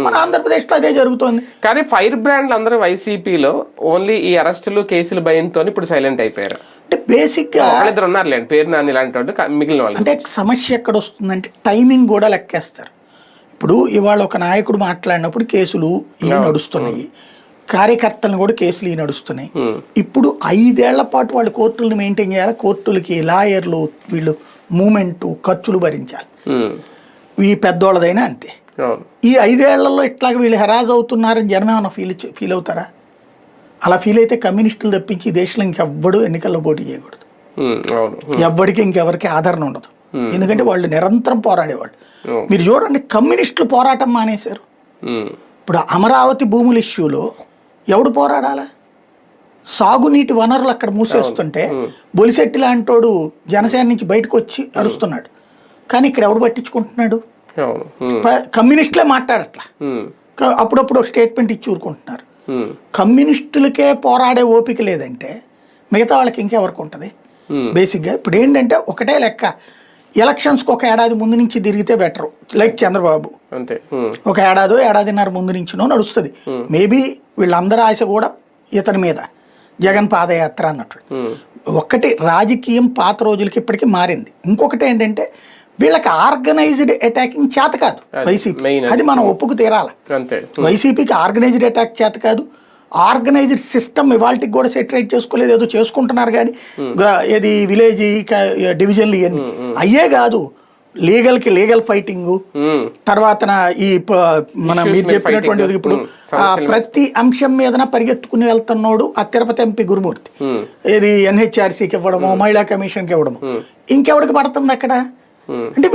మన ఆంధ్రప్రదేశ్లో అదే జరుగుతుంది. కానీ ఫైర్ బ్రాండ్లు అందరూ వైసీపీలో ఓన్లీ ఈ అరెస్టులు కేసులు భయంతో ఇప్పుడు సైలెంట్ అయిపోయారు. అంటే బేసిక్గా వాళ్ళిద్దరు ఉన్నారులేండి, పేరు నాని ఇలాంటి వాళ్ళు, మిగిలిన వాళ్ళు. అంటే సమస్య ఎక్కడ వస్తుందంటే టైమింగ్ కూడా లెక్కేస్తారు. ఇప్పుడు ఇవాళ ఒక నాయకుడు మాట్లాడినప్పుడు కేసులు ఇవి నడుస్తున్నాయి, కార్యకర్తలను కూడా కేసులు ఇవి నడుస్తున్నాయి. ఇప్పుడు 5 ఏళ్ల పాటు వాళ్ళు కోర్టులను మెయింటైన్ చేయాలి, కోర్టులకి లాయర్లు వీళ్ళు మూమెంట్ ఖర్చులు భరించాలి. ఈ పెద్దోళ్ళదైనా అంతే. ఈ 5 ఏళ్లలో ఇట్లాగ వీళ్ళు హెరాజ్ అవుతున్నారని జనం ఏమైనా ఫీల్ అవుతారా? అలా ఫీల్ అయితే కమ్యూనిస్టులు తప్పించి ఈ దేశంలో ఇంకెవ్వడు ఎన్నికల్లో పోటీ చేయకూడదు. ఎవ్వడికి ఇంకెవరికి ఆదరణ ఉండదు. ఎందుకంటే వాళ్ళు నిరంతరం పోరాడేవాళ్ళు. మీరు చూడండి, కమ్యూనిస్టులు పోరాటం మానేశారు. ఇప్పుడు అమరావతి భూముల ఇష్యూలో ఎవడు పోరాడాలా? సాగునీటి వనరులు అక్కడ మూసేస్తుంటే బొలిశెట్టి లాంటోడు జనసేన నుంచి బయటకు వచ్చి అరుస్తున్నాడు. కానీ ఇక్కడ ఎవడు పట్టించుకుంటున్నాడు? కమ్యూనిస్టులే మాట్లాడట్లా. అప్పుడప్పుడు ఒక స్టేట్మెంట్ ఇచ్చి ఊరుకుంటున్నారు. కమ్యూనిస్టులకే పోరాడే ఓపిక లేదంటే మిగతా వాళ్ళకి ఇంకెవరికి ఉంటుంది? బేసిక్గా ఇప్పుడు ఏంటంటే ఒకటే లెక్క, ఎలక్షన్స్కి ఒక ఏడాది ముందు నుంచి తిరిగితే బెటరు. లైక్ చంద్రబాబు ఒక ఏడాదిన్నర ముందు నుంచినో నడుస్తుంది. మేబీ వీళ్ళందరూ ఆశ కూడా ఇతని మీద, జగన్ పాదయాత్ర అన్నట్టు. ఒక్కటి రాజకీయం పాత రోజులకి ఇప్పటికీ మారింది. ఇంకొకటి ఏంటంటే వీళ్ళకి ఆర్గనైజ్డ్ అటాకింగ్ చేత కాదు వైసీపీ, అది మనం ఒప్పుకు తీరాలి. వైసీపీకి ఆర్గనైజ్డ్ అటాక్ చేత కాదు. ఆర్గనైజ్డ్ సిస్టమ్ ఇవాళకి కూడా సెటరేట్ చేసుకోలేదు, ఏదో చేసుకుంటున్నారు. కానీ ఏది విలేజ్ డివిజన్లు ఇవన్నీ అయ్యే కాదు. లీగల్కి లీగల్ ఫైటింగ్, తర్వాత ఈ మనం మీరు చెప్పినటువంటి ఇప్పుడు ప్రతి అంశం మీదన పరిగెత్తుకుని వెళ్తున్నాడు ఆ తిరుపతి ఎంపీ గురుమూర్తి. ఏది ఎన్హెచ్ఆర్సీకి ఇవ్వడము, మహిళా కమిషన్కి ఇవ్వడము, ఇంకెవడికి పడుతుంది అక్కడ? అంటే